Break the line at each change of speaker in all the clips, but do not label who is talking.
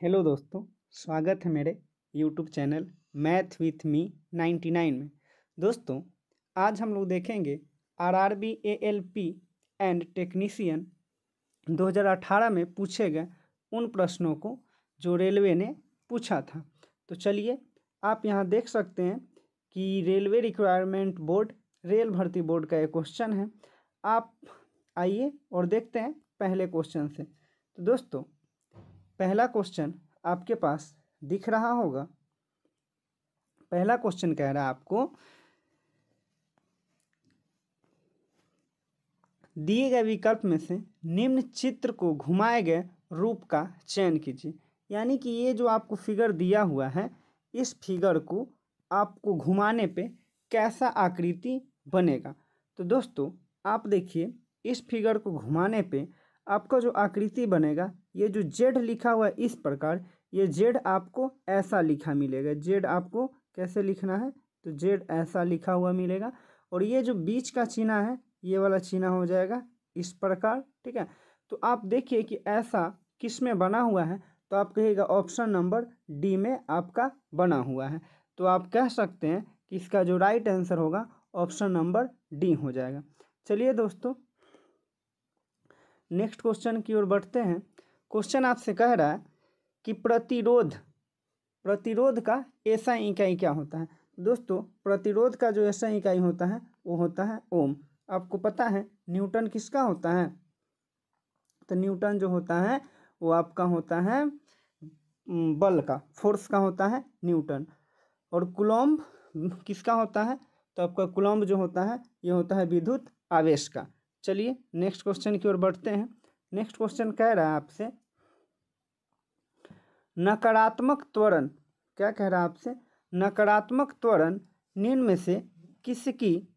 Hello दोस्तों, स्वागत है मेरे YouTube channel math with me 99 में। दोस्तों, आज हम लोग देखेंगे आरआरबी एएलपी एंड टेक्नीशियन 2018 में पूछे गए उन प्रश्नों को जो रेलवे ने पूछा था। तो चलिए, आप यहाँ देख सकते हैं कि रेलवे रिक्वायरमेंट बोर्ड, रेल भर्ती बोर्ड का एक क्वेश्चन है। आप आइए और देखते हैं पहले क्वेश्चन से। तो दोस्तों, पहला क्वेश्चन आपके पास दिख रहा होगा। पहला क्वेश्चन कह रहा है आपको दिए गए विकल्प में से निम्न चित्र को घुमाए गए रूप का चयन कीजिए। यानी कि ये जो आपको फिगर दिया हुआ है, इस फिगर को आपको घुमाने पे कैसा आकृति बनेगा। तो दोस्तों, आप देखिए, इस फिगर को घुमाने पे आपका जो आकृति बनेगा, ये जो जेड लिखा हुआ है इस प्रकार, ये जेड आपको ऐसा लिखा मिलेगा। जेड आपको कैसे लिखना है, तो जेड ऐसा लिखा हुआ मिलेगा। और ये जो बीच का चिन्ह है, ये वाला चिन्ह हो जाएगा इस प्रकार। ठीक है, तो आप देखिए कि ऐसा किस में बना हुआ है, तो आप कहिएगा ऑप्शन नंबर डी में आपका बना हुआ है। तो आप कह सकते हैं कि इसका जो राइट आंसर होगा ऑप्शन नंबर डी हो जाएगा। चलिए दोस्तों, नेक्स्ट क्वेश्चन की ओर बढ़ते हैं। क्वेश्चन आपसे कह रहा है कि प्रतिरोध का एसआई इकाई क्या होता है। दोस्तों, प्रतिरोध का जो एसआई इकाई होता है वो होता है ओम। आपको पता है न्यूटन किसका होता है, तो न्यूटन जो होता है वो आपका होता है बल का, फोर्स का होता है न्यूटन। और कूलम्ब किसका होता है, तो आपका कूलम्ब जो होता है ये होता है विद्युत आवेश का। चलिए नेक्स्ट क्वेश्चन की ओर बढ़ते हैं। नेक्स्ट क्वेश्चन कह रहा है आपसे नकारात्मक त्वरण, क्या कह रहा है आपसे, नकारात्मक त्वरण निम्न में से किसकी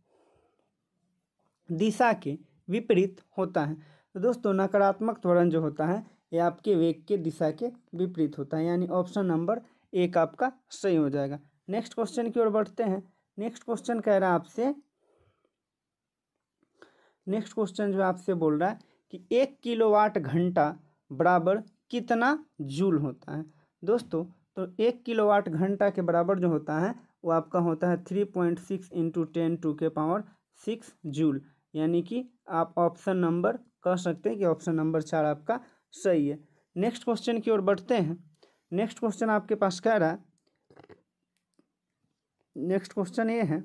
दिशा के विपरीत होता है। तो दोस्तों, नकारात्मक त्वरण जो होता है ये आपके वेग के दिशा के विपरीत होता है, यानी ऑप्शन नंबर एक आपका सही हो जाएगा। नेक्स्ट क्वेश्चन की ओर बढ़ते हैं। नेक्स्ट क्वेश्चन कह रहा है आपसे, नेक्स्ट क्वेश्चन जो आपसे बोल रहा है कि 1 किलोवाट घंटा बराबर कितना जूल होता है। दोस्तों, तो 1 किलोवाट घंटा के बराबर जो होता है वो आपका होता है 3.6 इंटू 10⁻⁶ जूल। यानी कि आप ऑप्शन नंबर कह सकते हैं कि ऑप्शन नंबर 4 आपका सही है। नेक्स्ट क्वेश्चन की ओर बढ़ते हैं। नेक्स्ट क्वेश्चन आपके पास कह रहा है, नेक्स्ट क्वेश्चन ये है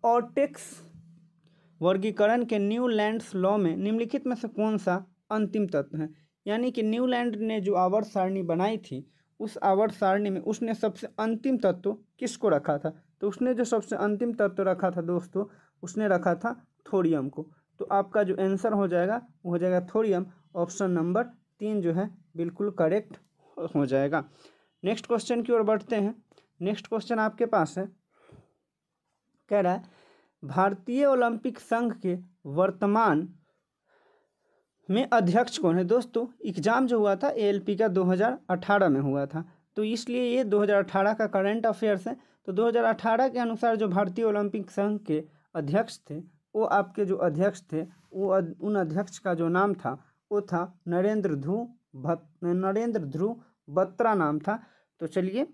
ऑर्टेक्स वर्गीकरण के न्यूलैंड्स लॉ में निम्नलिखित में से कौन सा अंतिम तत्व है। यानी कि न्यूलैंड ने जो आवर्त सारणी बनाई थी, उस आवर्त सारणी में उसने सबसे अंतिम तत्व किसको रखा था, तो उसने जो सबसे अंतिम तत्व रखा था दोस्तों, उसने रखा था थोरियम को। तो आपका जो आंसर हो जाएगा वो हो जाएगा थोरियम। ऑप्शन नंबर 3 जो है बिल्कुल करेक्ट हो जाएगा। नेक्स्ट क्वेश्चन की ओर बढ़ते हैं। नेक्स्ट क्वेश्चन आपके पास है, कह रहा है भारतीय ओलंपिक संघ के वर्तमान में अध्यक्ष कौन है। दोस्तों, एग्जाम जो हुआ था एएलपी का 2018 में हुआ था, तो इसलिए ये 2018 का करंट अफेयर्स है। तो 2018 के अनुसार जो भारतीय ओलंपिक संघ के अध्यक्ष थे, वो आपके जो अध्यक्ष थे वो उन अध्यक्ष का जो नाम था वो था नरेंद्र ध्रुव बत्रा नाम था। तो चलिए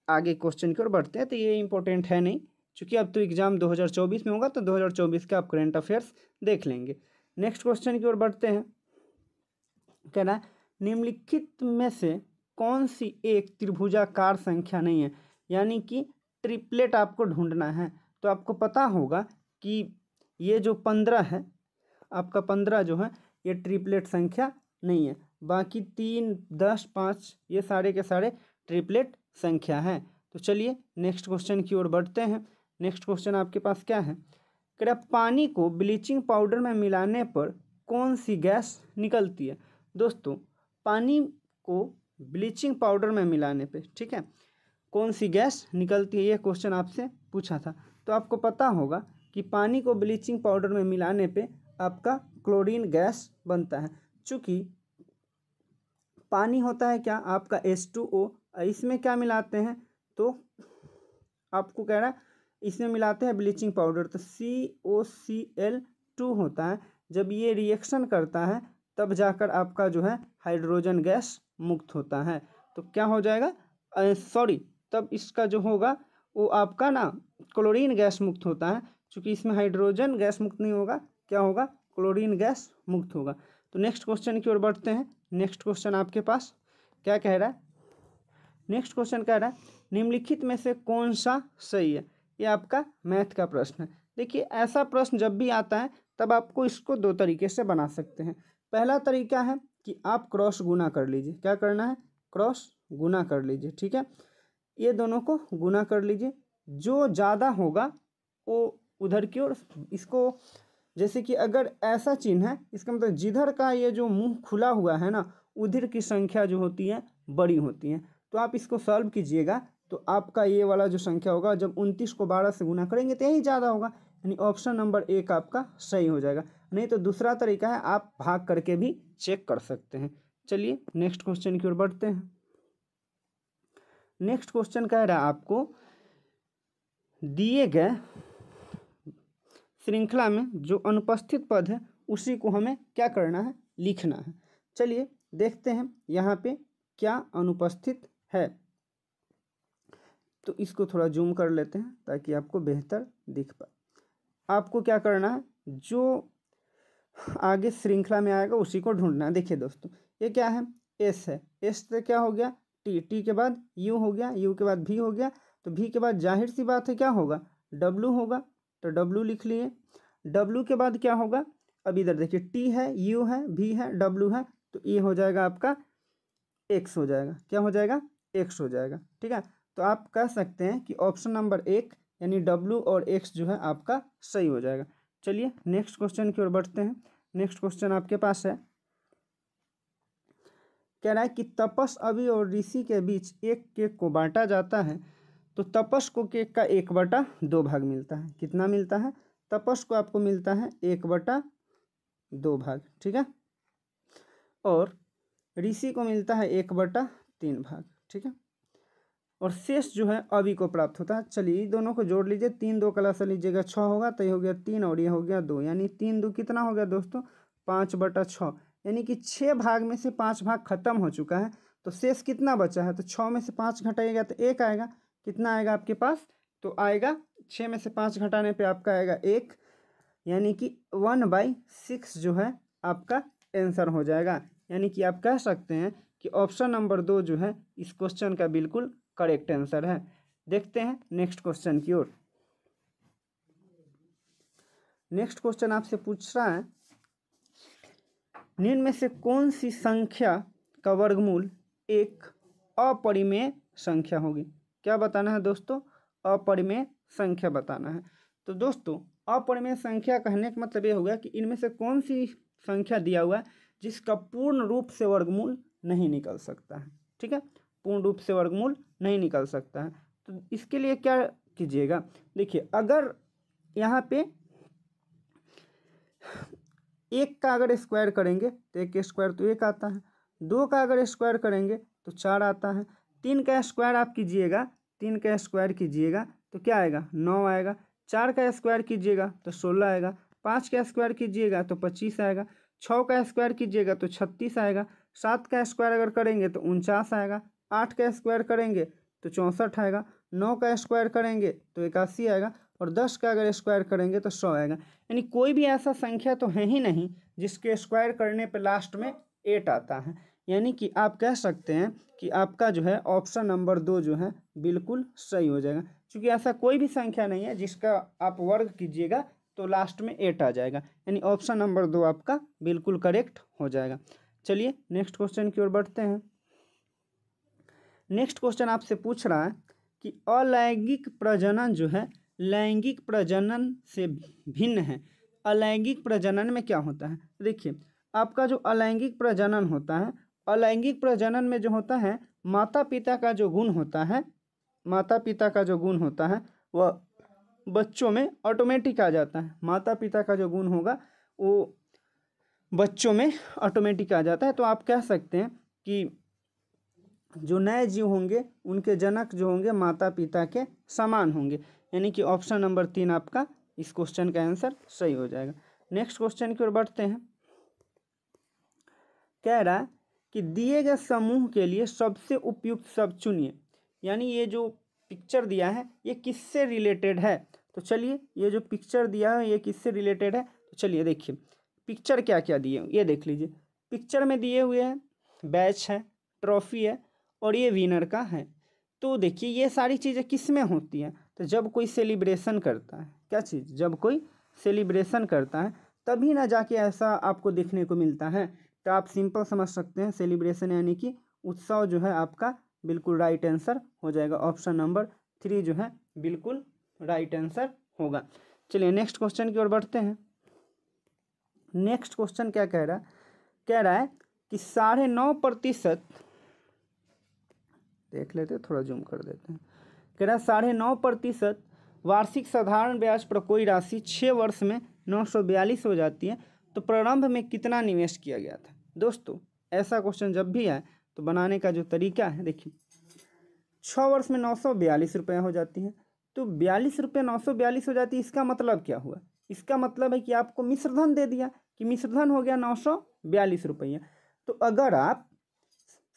आगे क्वेश्चन की ओर बढ़ते हैं। तो ये इंपॉर्टेंट है नहीं, चूँकि अब तो एग्जाम 2024 में होगा, तो 2024 का आप करंट अफेयर्स देख लेंगे। नेक्स्ट क्वेश्चन की ओर बढ़ते हैं। कह रहा है निम्नलिखित में से कौन सी एक त्रिभुजाकार संख्या नहीं है। यानी कि ट्रिपलेट आपको ढूंढना है। तो आपको पता होगा कि ये जो 15 है, आपका 15 जो है ये ट्रिपलेट संख्या नहीं है। बाकी 3, 10, 5 ये सारे के सारे ट्रिपलेट संख्या है। तो चलिए नेक्स्ट क्वेश्चन की ओर बढ़ते हैं। नेक्स्ट क्वेश्चन आपके पास क्या है, कह रहा पानी को ब्लीचिंग पाउडर में मिलाने पर कौन सी गैस निकलती है। दोस्तों, पानी को ब्लीचिंग पाउडर में मिलाने पे, ठीक है, कौन सी गैस निकलती है, ये क्वेश्चन आपसे पूछा था। तो आपको पता होगा कि पानी को ब्लीचिंग पाउडर में मिलाने पे आपका क्लोरीन गैस बनता है। चूँकि पानी होता है क्या आपका H2O, इसमें क्या मिलाते हैं, तो आपको कह रहा है इसमें मिलाते हैं ब्लीचिंग पाउडर, तो COCl2 होता है। जब ये रिएक्शन करता है तब जाकर आपका जो है हाइड्रोजन गैस मुक्त होता है। तो क्या हो जाएगा, सॉरी, तब इसका जो होगा वो आपका ना क्लोरीन गैस मुक्त होता है। क्योंकि इसमें हाइड्रोजन गैस मुक्त नहीं होगा, क्या होगा, क्लोरीन गैस मुक्त होगा। तो नेक्स्ट क्वेश्चन की ओर बढ़ते हैं। नेक्स्ट क्वेश्चन आपके पास क्या कह रहा है, नेक्स्ट क्वेश्चन कह रहा है निम्नलिखित में से कौन सा सही है। ये आपका मैथ का प्रश्न है। देखिए ऐसा प्रश्न जब भी आता है तब आपको इसको दो तरीके से बना सकते हैं। पहला तरीका है कि आप क्रॉस गुना कर लीजिए। क्या करना है, क्रॉस गुना कर लीजिए, ठीक है। ये दोनों को गुना कर लीजिए, जो ज़्यादा होगा वो उधर की ओर, इसको जैसे कि अगर ऐसा चिन्ह है इसका मतलब जिधर का ये जो मुंह खुला हुआ है ना उधर की संख्या जो होती है बड़ी होती है। तो आप इसको सॉल्व कीजिएगा तो आपका ये वाला जो संख्या होगा, जब 29 को 12 से गुना करेंगे तो यही ज़्यादा होगा, यानी ऑप्शन नंबर 1 आपका सही हो जाएगा। नहीं तो दूसरा तरीका है आप भाग करके भी चेक कर सकते हैं। चलिए नेक्स्ट क्वेश्चन की ओर बढ़ते हैं। नेक्स्ट क्वेश्चन कह रहा है आपको दिए गए श्रृंखला में जो अनुपस्थित पद है उसी को हमें क्या करना है, लिखना है। चलिए देखते हैं यहाँ पे क्या अनुपस्थित है। तो इसको थोड़ा जूम कर लेते हैं ताकि आपको बेहतर दिख पाए। आपको क्या करना है, जो आगे श्रृंखला में आएगा उसी को ढूंढना है। देखिए दोस्तों ये क्या है, एस है, एस से क्या हो गया टी, टी के बाद यू हो गया, यू के बाद भी हो गया, तो भी के बाद जाहिर सी बात है क्या होगा, डब्लू होगा, तो डब्लू लिख लिए। डब्लू के बाद क्या होगा, अब इधर देखिए टी है, यू है, भी है, डब्लू है, तो ये हो जाएगा आपका एक्स हो जाएगा। क्या हो जाएगा, एक्स हो जाएगा, ठीक है। तो आप कह सकते हैं कि ऑप्शन नंबर 1 यानी डब्लू और एक्स जो है आपका सही हो जाएगा। चलिए नेक्स्ट क्वेश्चन की ओर बढ़ते हैं। नेक्स्ट क्वेश्चन आपके पास है, कह रहा है कि तपस अभी और ऋषि के बीच एक केक को बांटा जाता है तो तपस को केक का 1/2 भाग मिलता है। कितना मिलता है, तपस को आपको मिलता है 1/2 भाग, ठीक है, और ऋषि को मिलता है 1/3 भाग, ठीक है, और शेष जो है अभी को प्राप्त होता है। चलिए दोनों को जोड़ लीजिए, 3 2 कला से लीजिएगा 6 होगा, तो ये हो गया 3 और ये हो गया 2, यानी 3 2 कितना हो गया दोस्तों, 5/6, यानी कि 6 भाग में से 5 भाग खत्म हो चुका है। तो शेष कितना बचा है, तो 6 में से 5 घटाइएगा तो 1 आएगा। कितना आएगा आपके पास, तो आएगा 6 में से 5 घटाने पे आपका आएगा 1, यानी कि 1/6 जो है आपका आंसर हो जाएगा। यानी कि आप कह सकते हैं कि ऑप्शन नंबर 2 जो है इस क्वेश्चन का बिल्कुल करेक्ट आंसर है। देखते हैं नेक्स्ट क्वेश्चन की ओर। नेक्स्ट क्वेश्चन आपसे पूछ रहा है निम्न में से कौन सी संख्या का वर्गमूल एक अपरिमेय संख्या होगी। क्या बताना है दोस्तों, अपरिमेय संख्या बताना है। तो दोस्तों अपरिमेय संख्या कहने का मतलब ये होगा कि इनमें से कौन सी संख्या दिया हुआ है जिसका पूर्ण रूप से वर्गमूल नहीं निकल सकता है, ठीक है, पूर्ण रूप से वर्गमूल नहीं निकल सकता है। तो इसके लिए क्या कीजिएगा, देखिए अगर यहाँ पे 1 का अगर स्क्वायर करेंगे तो 1 स्क्वायर तो 1 आता है, 2 का अगर स्क्वायर करेंगे तो 4 आता है, 3 का स्क्वायर आप कीजिएगा, 3 का स्क्वायर कीजिएगा तो क्या आएगा, 9 आएगा, 4 का स्क्वायर कीजिएगा तो 16 आएगा, 5 का स्क्वायर कीजिएगा तो 25 आएगा, 6 का स्क्वायर कीजिएगा तो 36 आएगा, 7 का स्क्वायर अगर करेंगे तो 49 आएगा, 8 का स्क्वायर करेंगे तो 64 आएगा, 9 का स्क्वायर करेंगे तो 81 आएगा, और 10 का अगर स्क्वायर करेंगे तो 100 आएगा। यानी कोई भी ऐसा संख्या तो है ही नहीं जिसके स्क्वायर करने पे लास्ट में 8 आता है। यानी कि आप कह सकते हैं कि आपका जो है ऑप्शन नंबर 2 जो है बिल्कुल सही हो जाएगा, क्योंकि ऐसा कोई भी संख्या नहीं है जिसका आप वर्ग कीजिएगा तो लास्ट में 8 आ जाएगा। यानी ऑप्शन नंबर 2 आपका बिल्कुल करेक्ट हो जाएगा। चलिए नेक्स्ट क्वेश्चन की ओर बढ़ते हैं। नेक्स्ट क्वेश्चन आपसे पूछ रहा है कि अलैंगिक प्रजनन जो है लैंगिक प्रजनन से भिन्न है। अलैंगिक प्रजनन में क्या होता है, देखिए आपका जो अलैंगिक प्रजनन होता है, अलैंगिक प्रजनन में जो होता है माता पिता का जो गुण होता है, माता पिता का जो गुण होता है वह बच्चों में ऑटोमेटिक आ जाता है। माता पिता का जो गुण होगा वो बच्चों में ऑटोमेटिक आ जाता है। तो आप कह सकते हैं कि जो नए जीव होंगे उनके जनक जो होंगे माता पिता के समान होंगे। यानी कि ऑप्शन नंबर 3 आपका इस क्वेश्चन का आंसर सही हो जाएगा। नेक्स्ट क्वेश्चन की ओर बढ़ते हैं। कह रहा है कि दिए गए समूह के लिए सबसे उपयुक्त शब्द चुनिए। यानी ये जो पिक्चर दिया है ये किससे रिलेटेड है, तो चलिए ये जो पिक्चर दिया है ये किससे रिलेटेड है, तो चलिए देखिए पिक्चर क्या क्या दिए ये देख लीजिए। पिक्चर में दिए हुए हैं बैच है, ट्रॉफी है और ये विनर का है। तो देखिए ये सारी चीज़ें किस में होती हैं, तो जब कोई सेलिब्रेशन करता है, क्या चीज़, जब कोई सेलिब्रेशन करता है तभी ना जाके ऐसा आपको देखने को मिलता है। तो आप सिंपल समझ सकते हैं सेलिब्रेशन यानी कि उत्सव जो है आपका बिल्कुल राइट आंसर हो जाएगा। ऑप्शन नंबर 3 जो है बिल्कुल राइट आंसर होगा। चलिए नेक्स्ट क्वेश्चन की ओर बढ़ते हैं। नेक्स्ट क्वेश्चन क्या कह रहा है कि 9.5%, देख लेते थोड़ा जूम कर देते हैं। कह रहा है 9.5% वार्षिक साधारण ब्याज पर कोई राशि 6 वर्ष में 942 हो जाती है, तो प्रारंभ में कितना निवेश किया गया था। दोस्तों ऐसा क्वेश्चन जब भी आए तो बनाने का जो तरीका है देखिए, 6 वर्ष में 942 रुपये हो जाती है, तो 42 रुपये 942 हो जाती है, इसका मतलब क्या हुआ, इसका मतलब है कि आपको मिश्रधन दे दिया कि मिश्रधन हो गया 942 रुपये। तो अगर आप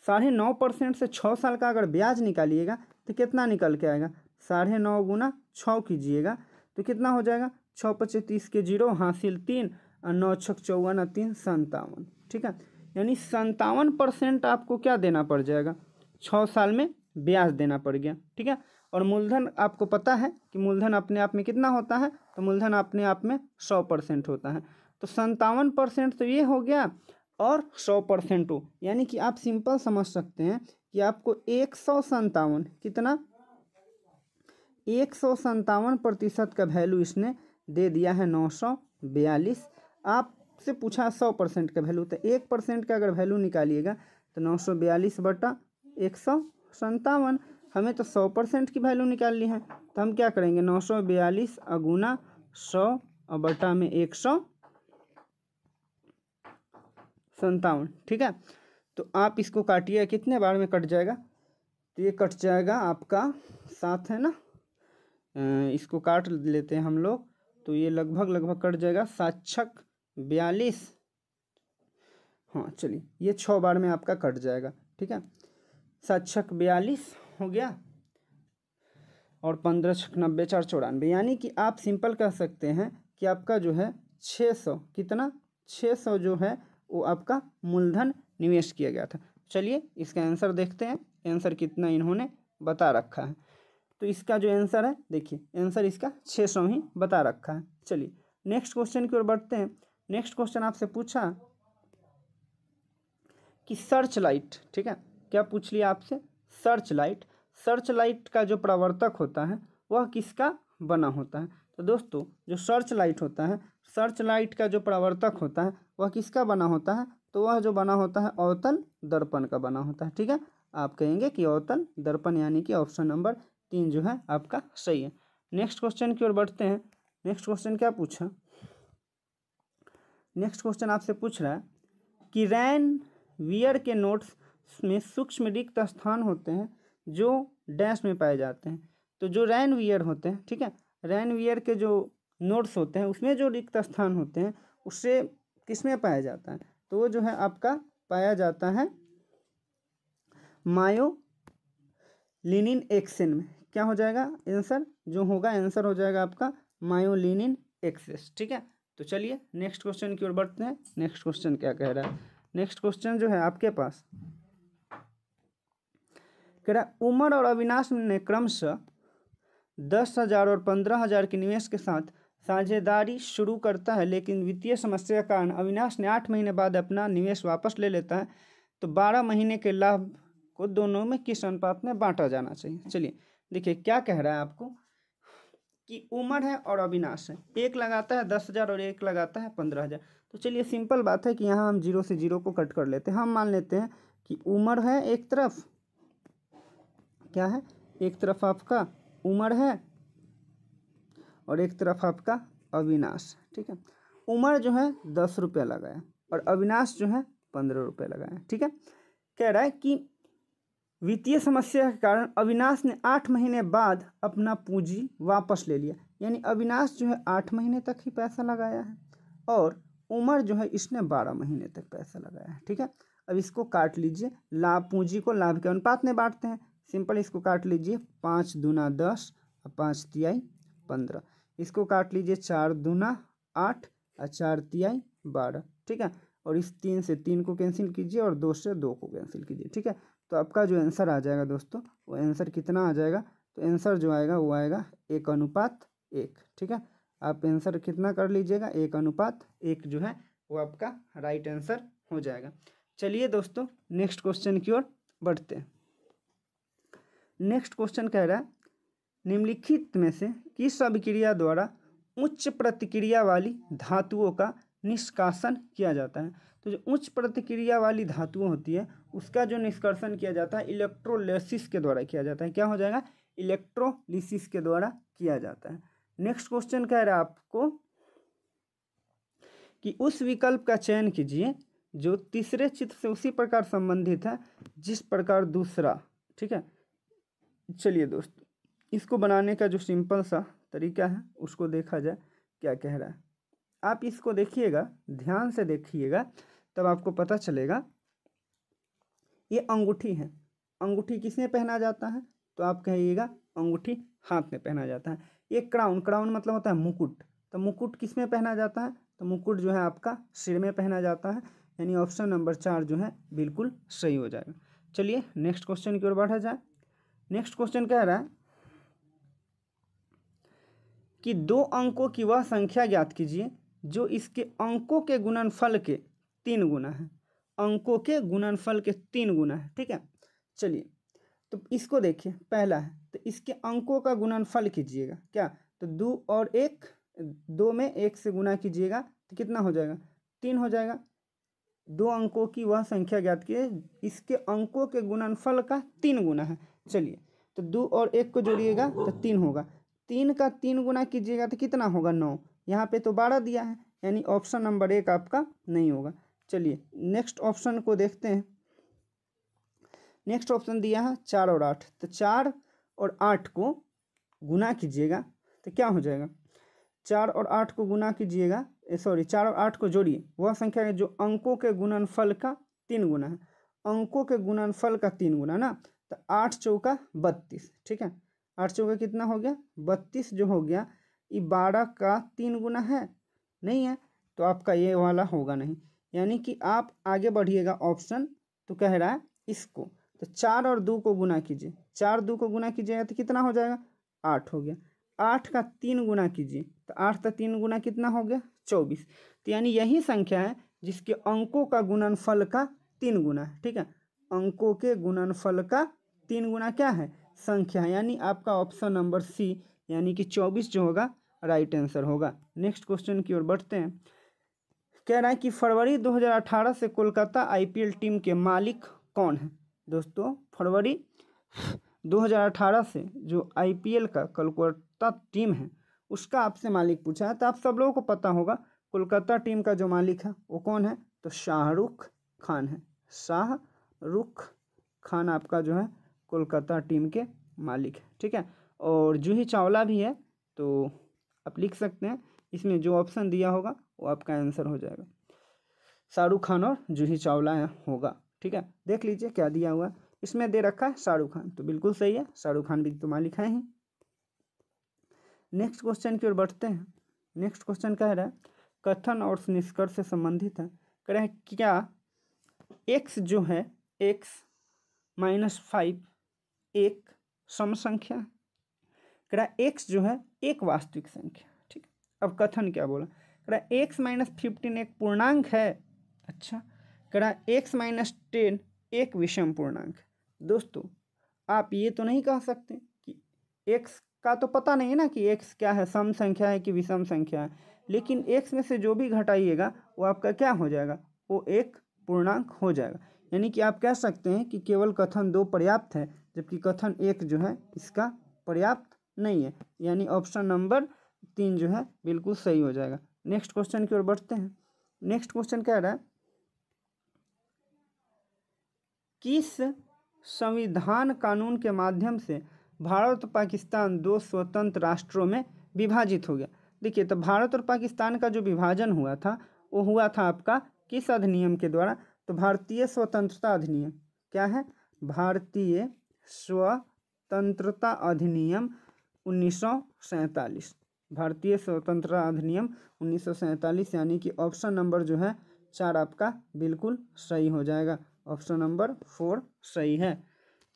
9.5% से 6 साल का अगर ब्याज निकालिएगा तो कितना निकल के आएगा, 9.5 गुना 6 कीजिएगा तो कितना हो जाएगा, 6 × 30 के 0 हासिल 3 और 9 × 6 = 54 और 3 57। ठीक है, यानी 57% आपको क्या देना पड़ जाएगा, 6 साल में ब्याज देना पड़ गया। ठीक है, और मूलधन आपको पता है कि मूलधन अपने आप में कितना होता है, तो मूलधन अपने आप में 100% होता है। तो 57% तो ये हो गया और 100% हो, यानी कि आप सिंपल समझ सकते हैं कि आपको 157 कितना 157% का वैल्यू इसने दे दिया है 942। आपसे पूछा 100% का वैल्यू, तो 1% का अगर वैल्यू निकालिएगा तो 942/157। हमें तो 100% की वैल्यू निकालनी है, तो हम क्या करेंगे 942 गुना 100 और बटा में 157। ठीक है, तो आप इसको काटिए, कितने बार में कट जाएगा, तो ये कट जाएगा आपका 7 है ना, इसको काट लेते हैं हम लोग, तो ये लगभग कट जाएगा 7 × 6 = 42। हाँ चलिए ये 6 बार में आपका कट जाएगा। ठीक है, 7 × 6 = 42 हो गया और 15 × 6 = 90, 4 × 94, यानी कि आप सिंपल कह सकते हैं कि आपका जो है 600 कितना 600 जो है वो आपका मूलधन निवेश किया गया था। चलिए इसका आंसर देखते हैं, आंसर कितना इन्होंने बता रखा है। तो इसका जो आंसर है देखिए, आंसर इसका 600 ही बता रखा है। चलिए नेक्स्ट क्वेश्चन की ओर बढ़ते हैं। नेक्स्ट क्वेश्चन आपसे पूछा कि सर्च लाइट, ठीक है, क्या पूछ लिया आपसे, सर्च लाइट का जो प्रवर्तक होता है वह किसका बना होता है। तो दोस्तों जो सर्च लाइट होता है, सर्च लाइट का जो प्रवर्तक होता है वह किसका बना होता है, तो वह जो बना होता है अवतल दर्पण का बना होता है। ठीक है, आप कहेंगे कि अवतल दर्पण, यानी कि ऑप्शन नंबर 3 जो है आपका सही है। नेक्स्ट क्वेश्चन की ओर बढ़ते हैं। नेक्स्ट क्वेश्चन क्या पूछा, नेक्स्ट क्वेश्चन आपसे पूछ रहा है कि रैन वियर के नोट्स में सूक्ष्म रिक्त स्थान होते हैं जो डैश में पाए जाते हैं। तो जो रैन वियर होते हैं, ठीक है, रैन वियर के जो नोट्स होते हैं उसमें जो रिक्त स्थान होते हैं उससे किस में पाया जाता है, तो वो जो है आपका पाया जाता है मायोलिनिन एक्सेस में। क्या हो जाएगा आंसर, जो होगा आंसर हो जाएगा आपका मायोलिनिन एक्सेस। ठीक है, तो चलिए नेक्स्ट क्वेश्चन की ओर बढ़ते हैं। नेक्स्ट क्वेश्चन क्या कह रहा है, नेक्स्ट क्वेश्चन जो है आपके पास कह रहा है उमर और अविनाश ने क्रमशः 10,000 और 15,000 के निवेश के साथ साझेदारी शुरू करता है, लेकिन वित्तीय समस्या के कारण अविनाश ने 8 महीने बाद अपना निवेश वापस ले लेता है। तो 12 महीने के लाभ को दोनों में किस अनुपात में बांटा जाना चाहिए। चलिए देखिए क्या कह रहा है आपको कि उमर है और अविनाश है, एक लगाता है 10,000 और एक लगाता है 15,000। तो चलिए सिंपल बात है कि यहाँ हम 0 से 0 को कट कर लेते हैं। हम मान लेते हैं कि उमर है एक तरफ, क्या है, एक तरफ आपका उमर है और एक तरफ आपका अविनाश। ठीक है, उमर जो है 10 रुपये लगाया और अविनाश जो है 15 रुपये लगाया। ठीक है, कह रहा है कि वित्तीय समस्या के कारण अविनाश ने 8 महीने बाद अपना पूंजी वापस ले लिया, यानी अविनाश जो है 8 महीने तक ही पैसा लगाया है और उमर जो है इसने 12 महीने तक पैसा लगाया है। ठीक है, अब इसको काट लीजिए, लाभ पूंजी को लाभ के अनुपात में बांटते हैं, सिंपल इसको काट लीजिए, 5 दूना 10 और 5 तिहाई 15। इसको काट लीजिए, 4 दूना 8 और 4 तिहाई 12। ठीक है, और इस 3 से 3 को कैंसिल कीजिए और 2 से 2 को कैंसिल कीजिए। ठीक है, तो आपका जो आंसर आ जाएगा दोस्तों, वो आंसर कितना आ जाएगा, तो आंसर जो आएगा वो आएगा 1:1। ठीक है, आप आंसर कितना कर लीजिएगा, 1:1 जो है वो आपका राइट आंसर हो जाएगा। चलिए दोस्तों नेक्स्ट क्वेश्चन की ओर बढ़ते हैं। नेक्स्ट क्वेश्चन कह रहा है, निम्नलिखित में से किस अभिक्रिया द्वारा उच्च प्रतिक्रिया वाली धातुओं का निष्कासन किया जाता है। तो जो उच्च प्रतिक्रिया वाली धातुएं होती है उसका जो निष्कर्षण किया जाता है इलेक्ट्रोलिसिस के द्वारा किया जाता है। क्या हो जाएगा, इलेक्ट्रोलिसिस के द्वारा किया जाता है। नेक्स्ट क्वेश्चन कह रहा है आपको कि उस विकल्प का चयन कीजिए जो तीसरे चित्र से उसी प्रकार संबंधित है जिस प्रकार दूसरा। ठीक है, चलिए दोस्तों इसको बनाने का जो सिंपल सा तरीका है उसको देखा जाए क्या कह रहा है। आप इसको देखिएगा, ध्यान से देखिएगा, तब आपको पता चलेगा। ये अंगूठी है, अंगूठी किसमें पहना जाता है, तो आप कहिएगा अंगूठी हाथ में पहना जाता है। ये क्राउन, क्राउन मतलब होता है मुकुट, तो मुकुट किसमें पहना जाता है, तो मुकुट जो है आपका सिर में पहना जाता है। यानी ऑप्शन नंबर 4 जो है बिल्कुल सही हो जाएगा। चलिए नेक्स्ट क्वेश्चन की ओर बढ़ा जाए। नेक्स्ट क्वेश्चन कह रहा है कि 2 अंकों की वह संख्या ज्ञात कीजिए जो इसके अंकों के गुणनफल के 3 गुना है। अंकों के गुणनफल के 3 गुना है। ठीक है, चलिए तो इसको देखिए, पहला है तो इसके अंकों का गुणनफल कीजिएगा। क्या, तो 2 और 1, 2 में 1 से गुना कीजिएगा तो कितना हो जाएगा, 3 हो जाएगा। 2 अंकों की वह संख्या ज्ञात कीजिए इसके अंकों के गुणनफल का 3 गुना है। चलिए तो 2 और 1 को जोड़िएगा तो 3 होगा, 3 का 3 गुना कीजिएगा तो कितना होगा, 9। यहाँ पे तो 12 दिया है, यानी ऑप्शन नंबर 1 आपका नहीं होगा। चलिए नेक्स्ट ऑप्शन को देखते हैं। नेक्स्ट ऑप्शन दिया है 4 और 8, तो 4 और 8 को गुना कीजिएगा तो क्या हो जाएगा, 4 और 8 को गुना कीजिएगा, 4 और 8 को जोड़िए, वह संख्या है जो अंकों के गुणनफल का 3 गुना है। अंकों के गुणनफल का 3 गुना ना, तो 8 चौका 32। ठीक है, 8 चौका कितना हो गया, 32 जो हो गया, ये 12 का 3 गुना है, नहीं है, तो आपका ये वाला होगा नहीं। यानी कि आप आगे बढ़िएगा ऑप्शन, तो कह रहा है इसको, तो 4 और 2 को गुना कीजिए, 4 2 को गुना कीजिएगा तो कितना हो जाएगा, 8 हो गया। 8 का 3 गुना कीजिए तो 8 का 3 गुना कितना हो गया, 24। तो यानी यही संख्या है जिसके अंकों का गुणनफल का 3 गुना है। ठीक है, अंकों के गुणनफल का 3 गुना क्या है, संख्या है, यानी आपका ऑप्शन नंबर सी यानी कि 24 जो होगा राइट आंसर होगा। नेक्स्ट क्वेश्चन की ओर बढ़ते हैं। कह रहा है कि फरवरी 2018 से कोलकाता आईपीएल टीम के मालिक कौन है। दोस्तों फरवरी 2018 से जो आईपीएल का कोलकाता टीम है उसका आपसे मालिक पूछा है, तो आप सब लोगों को पता होगा कोलकाता टीम का जो मालिक है वो कौन है, तो शाहरुख खान है। शाहरुख खान आपका जो है कोलकाता टीम के मालिक है। ठीक है, और जूही चावला भी है, तो आप लिख सकते हैं, इसमें जो ऑप्शन दिया होगा वो आपका आंसर हो जाएगा, शाहरुख खान और जूही चावला होगा। ठीक है, देख लीजिए क्या दिया हुआ, इसमें दे रखा है शाहरुख खान, तो बिल्कुल सही है, शाहरुख खान भी तो मालिक है ही। नेक्स्ट क्वेश्चन की ओर बढ़ते हैं। नेक्स्ट क्वेश्चन कह रहा है कथन और निष्कर्ष से संबंधित है। कह रहा है क्या x जो है x-5 एक सम संख्या है। कह रहा है x जो है एक वास्तविक संख्या। ठीक, अब कथन क्या बोला, कह रहा है x-15 एक पूर्णांक है। अच्छा, कह रहा है x-10 एक विषम पूर्णांक है। दोस्तों आप ये तो नहीं कह सकते कि x का तो पता नहीं है ना कि x क्या है, सम संख्या है कि विषम संख्या है, लेकिन x में से जो भी घटाइएगा वो आपका क्या हो जाएगा, वो एक पूर्णांक हो जाएगा। यानी कि आप कह सकते हैं कि केवल कथन 2 पर्याप्त है, जबकि कथन 1 जो है इसका पर्याप्त नहीं है। यानी ऑप्शन नंबर 3 जो है बिल्कुल सही हो जाएगा। नेक्स्ट क्वेश्चन की ओर बढ़ते हैं। नेक्स्ट क्वेश्चन कह रहा है किस संविधान कानून के माध्यम से भारत और पाकिस्तान 2 स्वतंत्र राष्ट्रों में विभाजित हो गया। देखिए, तो भारत और पाकिस्तान का जो विभाजन हुआ था वो हुआ था आपका किस अधिनियम के द्वारा? तो भारतीय स्वतंत्रता अधिनियम। क्या है? भारतीय स्वतंत्रता अधिनियम 1947। भारतीय स्वतंत्रता अधिनियम 1947, यानी कि ऑप्शन नंबर जो है 4 आपका बिल्कुल सही हो जाएगा। ऑप्शन नंबर 4 सही है।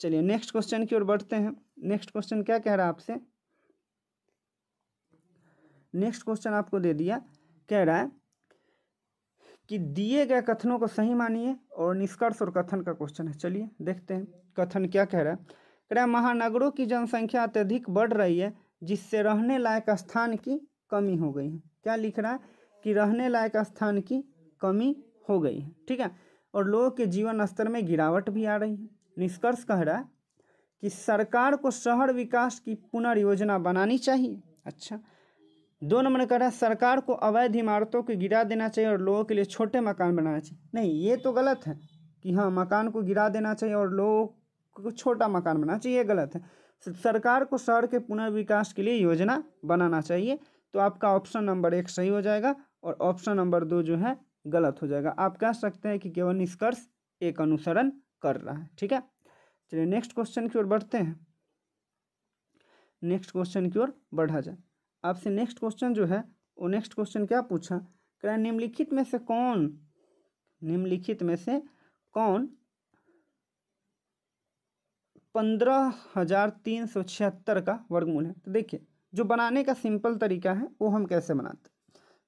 चलिए नेक्स्ट क्वेश्चन की ओर बढ़ते हैं। नेक्स्ट क्वेश्चन क्या कह रहा है आपसे? नेक्स्ट क्वेश्चन आपको दे दिया, कह रहा है कि दिए गए कथनों को सही मानिए और निष्कर्ष और कथन का क्वेश्चन है। चलिए देखते हैं कथन क्या कह रहा है। कह रहा है महानगरों की जनसंख्या अत्यधिक बढ़ रही है जिससे रहने लायक स्थान की कमी हो गई है। क्या लिख रहा है? कि रहने लायक स्थान की कमी हो गई है, ठीक है, और लोगों के जीवन स्तर में गिरावट भी आ रही है। निष्कर्ष कह रहा है कि सरकार को शहर विकास की पुनर्योजना बनानी चाहिए। अच्छा, 2 नंबर कह रहा है सरकार को अवैध इमारतों को गिरा देना चाहिए और लोगों के लिए छोटे मकान बनाना चाहिए। नहीं, ये तो गलत है कि हाँ मकान को गिरा देना चाहिए और लोगों को छोटा मकान बनाना चाहिए, ये गलत है। सरकार को शहर के पुनर्विकास के लिए योजना बनाना चाहिए। तो आपका ऑप्शन नंबर 1 सही हो जाएगा और ऑप्शन नंबर 2 जो है गलत हो जाएगा। आप कह सकते हैं कि केवल निष्कर्ष एक अनुसरण कर रहा है, ठीक है। चलिए नेक्स्ट क्वेश्चन की ओर बढ़ते हैं। नेक्स्ट क्वेश्चन की ओर बढ़ा जाए। आपसे नेक्स्ट क्वेश्चन जो है वो नेक्स्ट क्वेश्चन क्या पूछा? कह रहा है निम्नलिखित में से कौन 15,376 का वर्गमूल है? तो देखिए जो बनाने का सिंपल तरीका है वो हम कैसे बनाते हैं।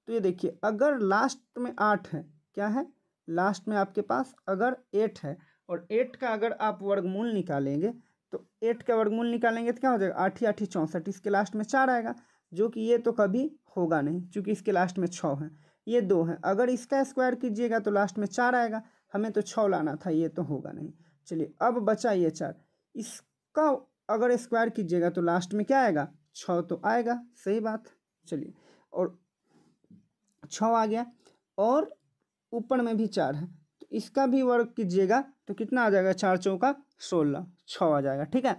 तो ये देखिए, अगर लास्ट में 8 है, क्या है लास्ट में आपके पास अगर 8 है और 8 का अगर आप वर्गमूल निकालेंगे तो 8 का वर्गमूल निकालेंगे तो क्या हो जाएगा? 8 8 64, इसके लास्ट में 4 आएगा, जो कि ये तो कभी होगा नहीं क्योंकि इसके लास्ट में 6 है, ये 2 है। अगर इसका स्क्वायर कीजिएगा तो लास्ट में 4 आएगा, हमें तो 6 लाना था, ये तो होगा नहीं। चलिए अब बचा ये 4, इसका अगर स्क्वायर कीजिएगा तो लास्ट में क्या आएगा? 6 तो आएगा, सही बात। चलिए और 6 आ गया और ऊपर में भी 4 है, तो इसका भी वर्ग कीजिएगा तो कितना आ जाएगा? 4 चौका 16, 6 आ जाएगा, ठीक है।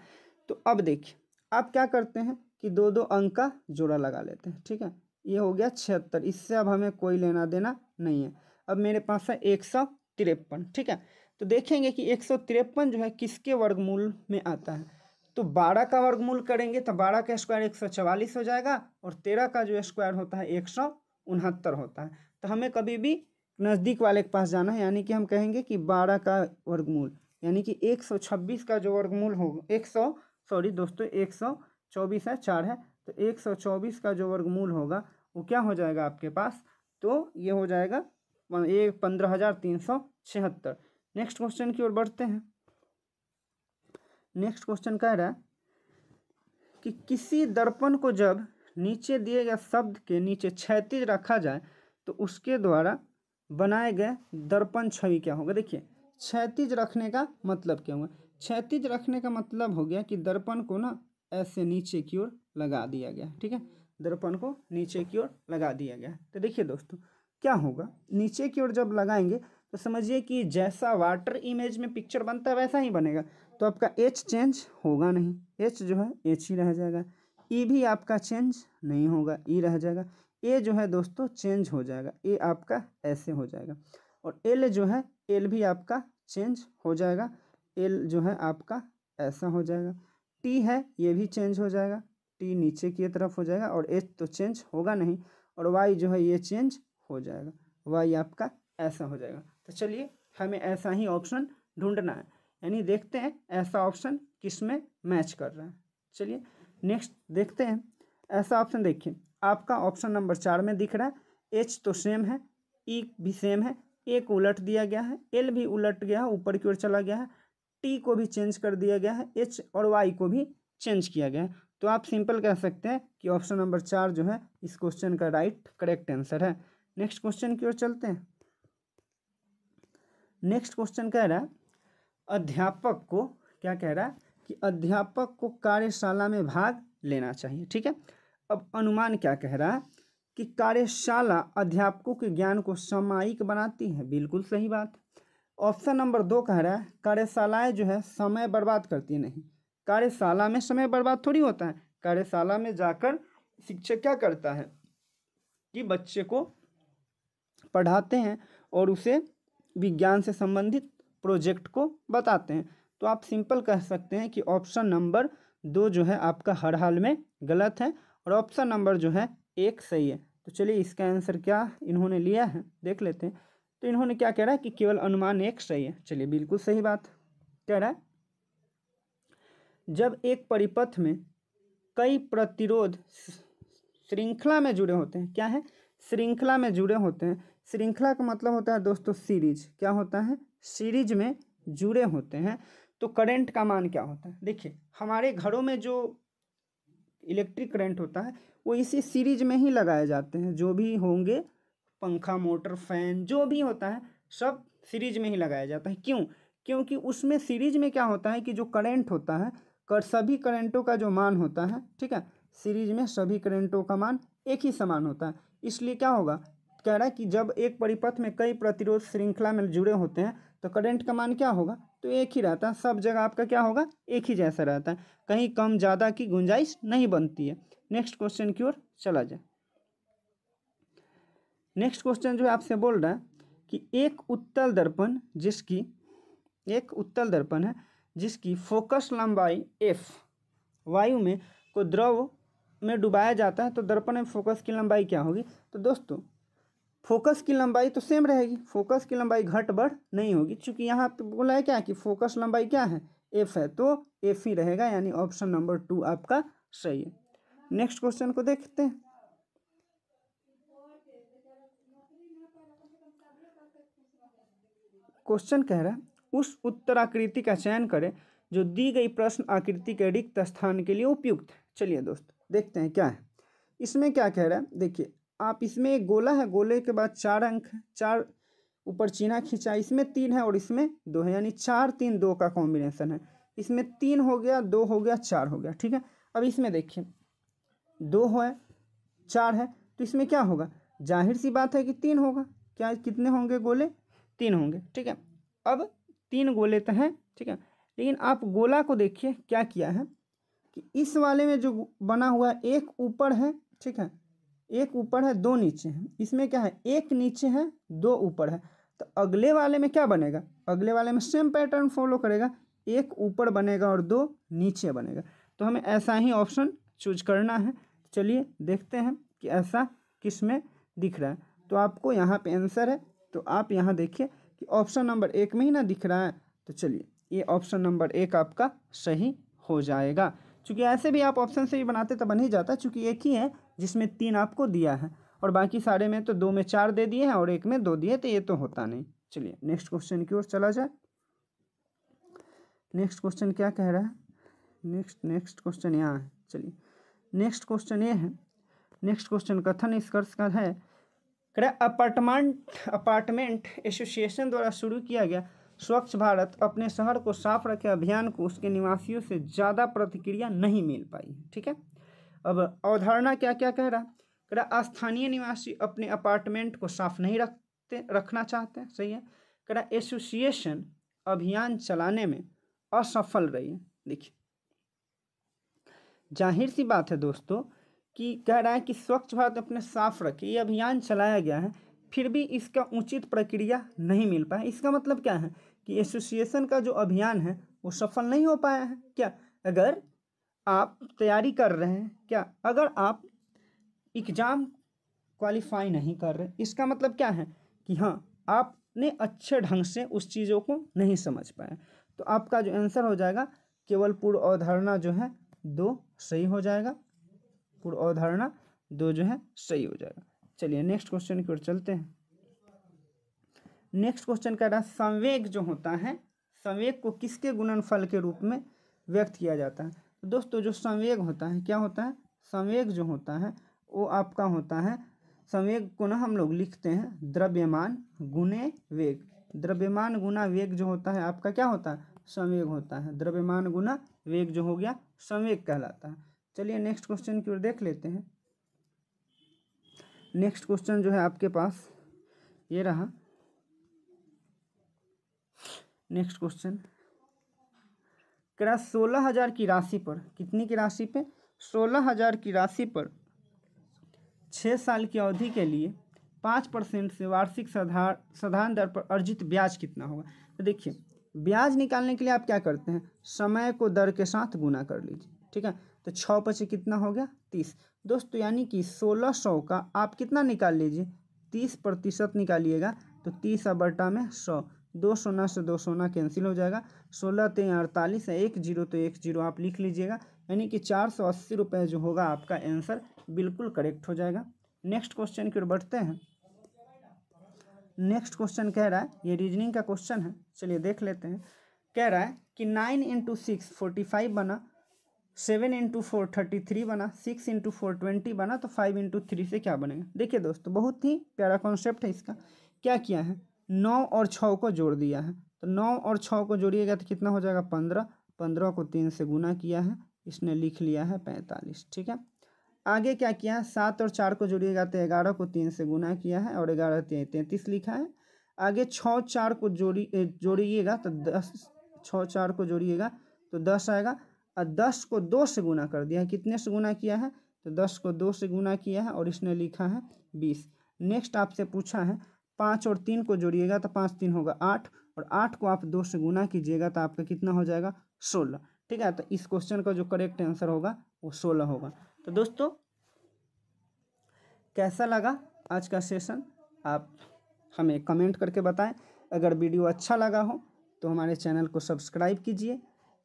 तो अब देखिए आप क्या करते हैं कि 2 अंक का जोड़ा लगा लेते हैं, ठीक है। ये हो गया 76, इससे अब हमें कोई लेना देना नहीं है। अब मेरे पास है 153, ठीक है। तो देखेंगे कि 153 जो है किसके वर्गमूल में आता है। तो 12 का वर्गमूल करेंगे तो 12 का स्क्वायर 144 हो जाएगा और 13 का जो स्क्वायर होता है 169 होता है। तो हमें कभी भी नज़दीक वाले के पास जाना है, यानी कि हम कहेंगे कि 12 का वर्गमूल, यानी कि 126 का जो वर्गमूल होगा 124 है, 4 है, तो 124 का जो वर्गमूल होगा वो क्या हो जाएगा आपके पास? तो ये हो जाएगा 15,376। नेक्स्ट क्वेश्चन की ओर बढ़ते हैं। नेक्स्ट क्वेश्चन कह रहा है कि किसी दर्पण को जब नीचे दिए गए शब्द के नीचे क्षैतिज रखा जाए तो उसके द्वारा बनाए गए दर्पण छवि क्या होगा? देखिए क्षैतिज रखने का मतलब क्या हुआ? क्षैतिज रखने का मतलब हो गया कि दर्पण को ना ऐसे नीचे की ओर लगा दिया गया, ठीक है। दर्पण को नीचे की ओर लगा दिया गया। तो देखिए दोस्तों क्या होगा, नीचे की ओर जब लगाएंगे तो समझिए कि जैसा वाटर इमेज में पिक्चर बनता है वैसा ही बनेगा। तो आपका एच चेंज होगा नहीं, एच जो है एच ही रह जाएगा। ई भी आपका चेंज नहीं होगा, ई रह जाएगा। ए जो है दोस्तों चेंज हो जाएगा, ए आपका ऐसे हो जाएगा। और एल जो है एल भी आपका चेंज हो जाएगा, एल जो है आपका ऐसा हो जाएगा। टी है ये भी चेंज हो जाएगा, टी नीचे की तरफ हो जाएगा और एच तो चेंज होगा नहीं। और वाई जो है ये चेंज हो जाएगा, वाई आपका ऐसा हो जाएगा। तो चलिए हमें ऐसा ही ऑप्शन ढूंढना है, यानी देखते हैं ऐसा ऑप्शन किस में मैच कर रहा है। चलिए नेक्स्ट देखते हैं। ऐसा ऑप्शन देखिए आपका ऑप्शन नंबर 4 में दिख रहा है। एच तो सेम है, ई भी सेम है, ए को उलट दिया गया है, एल भी उलट गया है, ऊपर की ओर चला गया है, टी को भी चेंज कर दिया गया है, एच और वाई को भी चेंज किया गया है। तो आप सिंपल कह सकते हैं कि ऑप्शन नंबर 4 जो है इस क्वेश्चन का करेक्ट आंसर है। नेक्स्ट क्वेश्चन की ओर चलते हैं। नेक्स्ट क्वेश्चन कह रहा है अध्यापक को, क्या कह रहा है कि अध्यापक को कार्यशाला में भाग लेना चाहिए, ठीक है। अब अनुमान क्या कह रहा है कि कार्यशाला अध्यापकों के ज्ञान को सामायिक बनाती है, बिल्कुल सही बात। ऑप्शन नंबर 2 कह रहा है कार्यशालाएं जो है समय बर्बाद करती है। नहीं, कार्यशाला में समय बर्बाद थोड़ी होता है। कार्यशाला में जाकर शिक्षक क्या करता है कि बच्चे को पढ़ाते हैं और उसे विज्ञान से संबंधित प्रोजेक्ट को बताते हैं। तो आप सिंपल कह सकते हैं कि ऑप्शन नंबर 2 जो है आपका हर हाल में गलत है और ऑप्शन नंबर जो है 1 सही है। तो चलिए इसका आंसर क्या इन्होंने लिया है देख लेते हैं। तो इन्होंने क्या कह रहा है कि केवल अनुमान 1 सही है। चलिए बिल्कुल सही बात कह रहा है। जब एक परिपथ में कई प्रतिरोध श्रृंखला में जुड़े होते हैं, क्या है, श्रृंखला में जुड़े होते हैं। श्रृंखला का मतलब होता है दोस्तों सीरीज, क्या होता है, सीरीज में जुड़े होते हैं। तो करंट का मान क्या होता है, देखिए हमारे घरों में जो इलेक्ट्रिक करंट होता है वो इसी सीरीज में ही लगाए जाते हैं। जो भी होंगे पंखा, मोटर, फैन, जो भी होता है सब सीरीज में ही लगाया जाता है। क्यों? क्योंकि उसमें सीरीज में क्या होता है कि जो करंट होता है सभी करंटों का जो मान होता है, ठीक है, सीरीज में सभी करंटों का मान एक ही समान होता है। इसलिए क्या होगा, कह रहा है कि जब एक परिपथ में कई प्रतिरोध श्रृंखला में जुड़े होते हैं तो करंट का मान क्या होगा, तो एक ही रहता है। सब जगह आपका क्या होगा, एक ही जैसा रहता है, कहीं कम ज़्यादा की गुंजाइश नहीं बनती है। नेक्स्ट क्वेश्चन की ओर चला जाए। नेक्स्ट क्वेश्चन जो है आपसे बोल रहा है कि एक उत्तल दर्पण है जिसकी फोकस लंबाई f वायु में को द्रव में डुबाया जाता है, तो दर्पण में फोकस की लंबाई क्या होगी। तो दोस्तों फोकस की लंबाई तो सेम रहेगी, फोकस की लंबाई घट बढ़ नहीं होगी, क्योंकि यहाँ पे बोला है क्या कि फोकस लंबाई क्या है, f है, तो f ही रहेगा, यानी ऑप्शन नंबर 2 आपका सही है। नेक्स्ट क्वेश्चन को देखते हैं। क्वेश्चन कह रहा है उस उत्तराकृति का चयन करें जो दी गई प्रश्न आकृति के रिक्त स्थान के लिए उपयुक्त है। चलिए दोस्तों देखते हैं क्या है इसमें, क्या कह रहा है। देखिए आप इसमें एक गोला है, गोले के बाद 4 अंक है, 4 ऊपर चीना खींचा, इसमें 3 है और इसमें 2 है, यानी 4 3 2 का कॉम्बिनेशन है। इसमें 3 हो गया, 2 हो गया, 4 हो गया, ठीक है। अब इसमें देखिए 2 है 4 है, तो इसमें क्या होगा, जाहिर सी बात है कि 3 होगा। क्या कितने होंगे गोले, 3 होंगे, ठीक है। अब 3 गोले तो हैं, ठीक है, लेकिन आप गोला को देखिए क्या किया है कि इस वाले में जो बना हुआ है एक ऊपर है, ठीक है, एक ऊपर है 2 नीचे है। इसमें क्या है, एक नीचे है 2 ऊपर है, तो अगले वाले में क्या बनेगा, अगले वाले में सेम पैटर्न फॉलो करेगा, एक ऊपर बनेगा और 2 नीचे बनेगा। तो हमें ऐसा ही ऑप्शन चूज करना है। चलिए देखते हैं कि ऐसा किस में दिख रहा है। तो आपको यहाँ पे आंसर है, तो आप यहाँ देखिए कि ऑप्शन नंबर 1 में ही ना दिख रहा है। तो चलिए ये ऑप्शन नंबर 1 आपका सही हो जाएगा, क्योंकि ऐसे भी आप ऑप्शन से ही बनाते तो बन ही जाता, क्योंकि एक ही है जिसमें 3 आपको दिया है और बाकी सारे में तो 2 में 4 दे दिए हैं और 1 में 2 दिए, तो ये तो होता नहीं। चलिए नेक्स्ट क्वेश्चन की ओर चला जाए। नेक्स्ट क्वेश्चन क्या कह रहा है, नेक्स्ट क्वेश्चन यहाँ है। चलिए नेक्स्ट क्वेश्चन ये है, नेक्स्ट क्वेश्चन कथन निष्कर्ष का है, अपार्टमेंट एसोसिएशन द्वारा शुरू किया गया स्वच्छ भारत अपने शहर को साफ रखे अभियान को उसके निवासियों से ज़्यादा प्रतिक्रिया नहीं मिल पाई, ठीक है। अब अवधारणा क्या क्या कह रहा, स्थानीय निवासी अपने अपार्टमेंट को साफ नहीं रखना चाहते हैं, सही है। कह रहा एसोसिएशन अभियान चलाने में असफल रही है। देखिए जाहिर सी बात है दोस्तों कि कह रहा है कि स्वच्छ भारत अपने साफ रखे, ये अभियान चलाया गया है, फिर भी इसका उचित प्रक्रिया नहीं मिल पाया। इसका मतलब क्या है कि एसोसिएशन का जो अभियान है वो सफल नहीं हो पाया है। क्या अगर आप तैयारी कर रहे हैं, क्या अगर आप एग्ज़ाम क्वालिफाई नहीं कर रहे, इसका मतलब क्या है कि हाँ आपने अच्छे ढंग से उस चीज़ों को नहीं समझ पाए। तो आपका जो आंसर हो जाएगा केवल पूर्व अवधारणा जो है 2 सही हो जाएगा, पूर्व अवधारणा 2 जो है सही हो जाएगा। चलिए नेक्स्ट क्वेश्चन की ओर चलते हैं। नेक्स्ट क्वेश्चन कह रहा है संवेग जो होता है, संवेग को किसके गुणनफल के रूप में व्यक्त किया जाता है। तो दोस्तों जो संवेग होता है क्या होता है, संवेग जो होता है वो आपका होता है, संवेग को ना हम लोग लिखते हैं द्रव्यमान गुणे वेग। द्रव्यमान गुना वेग जो होता है आपका क्या होता है, संवेग होता है। द्रव्यमान गुना वेग जो हो गया संवेग कहलाता है। चलिए नेक्स्ट क्वेश्चन की ओर देख लेते हैं। नेक्स्ट क्वेश्चन जो है आपके पास ये रहा। नेक्स्ट क्वेश्चन कह रहा 16,000 की राशि पर, कितनी की राशि पे, 16,000 की राशि पर 6 साल की अवधि के लिए 5% से वार्षिक साधारण दर पर अर्जित ब्याज कितना होगा। तो देखिए, ब्याज निकालने के लिए आप क्या करते हैं, समय को दर के साथ गुना कर लीजिए, ठीक है। तो 6×5 कितना हो गया 30 दोस्तों, यानी कि 1600 का आप कितना निकाल लीजिए 30% निकालिएगा। तो 30/100, 2 सोना से 2 सोना कैंसिल हो जाएगा, 16×3 = 48 है, 1 0 तो 1 0 आप लिख लीजिएगा, यानी कि 480 रुपये जो होगा आपका आंसर बिल्कुल करेक्ट हो जाएगा। नेक्स्ट क्वेश्चन की ओर बढ़ते हैं। नेक्स्ट क्वेश्चन कह रहा है, ये रीजनिंग का क्वेश्चन है, चलिए देख लेते हैं। कह रहा है कि 9 × 6 45 बना, 7 × 4 33 बना, 6 × 4 20 बना, तो 5 × 3 से क्या बनेगा। देखिए दोस्तों, बहुत ही प्यारा कॉन्सेप्ट है इसका। क्या किया है, 9 और 6 को जोड़ दिया है, तो 9 और 6 को जोड़िएगा तो कितना हो जाएगा 15, 15 को 3 से गुना किया है, इसने लिख लिया है 45, ठीक है। आगे क्या किया है, 7 और 4 को जोड़िएगा तो 11 को 3 से गुना किया है और 11 3 33 लिखा है। आगे 6 4 को जोड़िएगा तो 10, 6 4 को जोड़िएगा तो 10 आएगा, और 10 को 2 से गुना कर दिया है। कितने से गुना किया है, तो 10 को 2 से गुना किया है और इसने लिखा है 20। नेक्स्ट आपसे पूछा है 5 और 3 को जोड़िएगा तो 5 3 होगा 8, और 8 को आप 2 से गुना कीजिएगा तो आपका कितना हो जाएगा 16, ठीक है। तो इस क्वेश्चन का जो करेक्ट आंसर होगा वो 16 होगा। तो दोस्तों, कैसा लगा आज का सेशन, आप हमें कमेंट करके बताएं। अगर वीडियो अच्छा लगा हो तो हमारे चैनल को सब्सक्राइब कीजिए।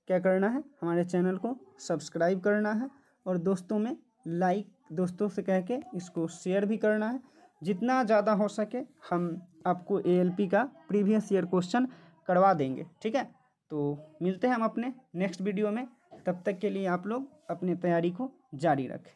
क्या करना है, हमारे चैनल को सब्सक्राइब करना है और दोस्तों में लाइक, दोस्तों से कह के इसको शेयर भी करना है। जितना ज़्यादा हो सके हम आपको ALP का प्रीवियस ईयर क्वेश्चन करवा देंगे, ठीक है। तो मिलते हैं हम अपने नेक्स्ट वीडियो में, तब तक के लिए आप लोग अपनी तैयारी को जारी रखें।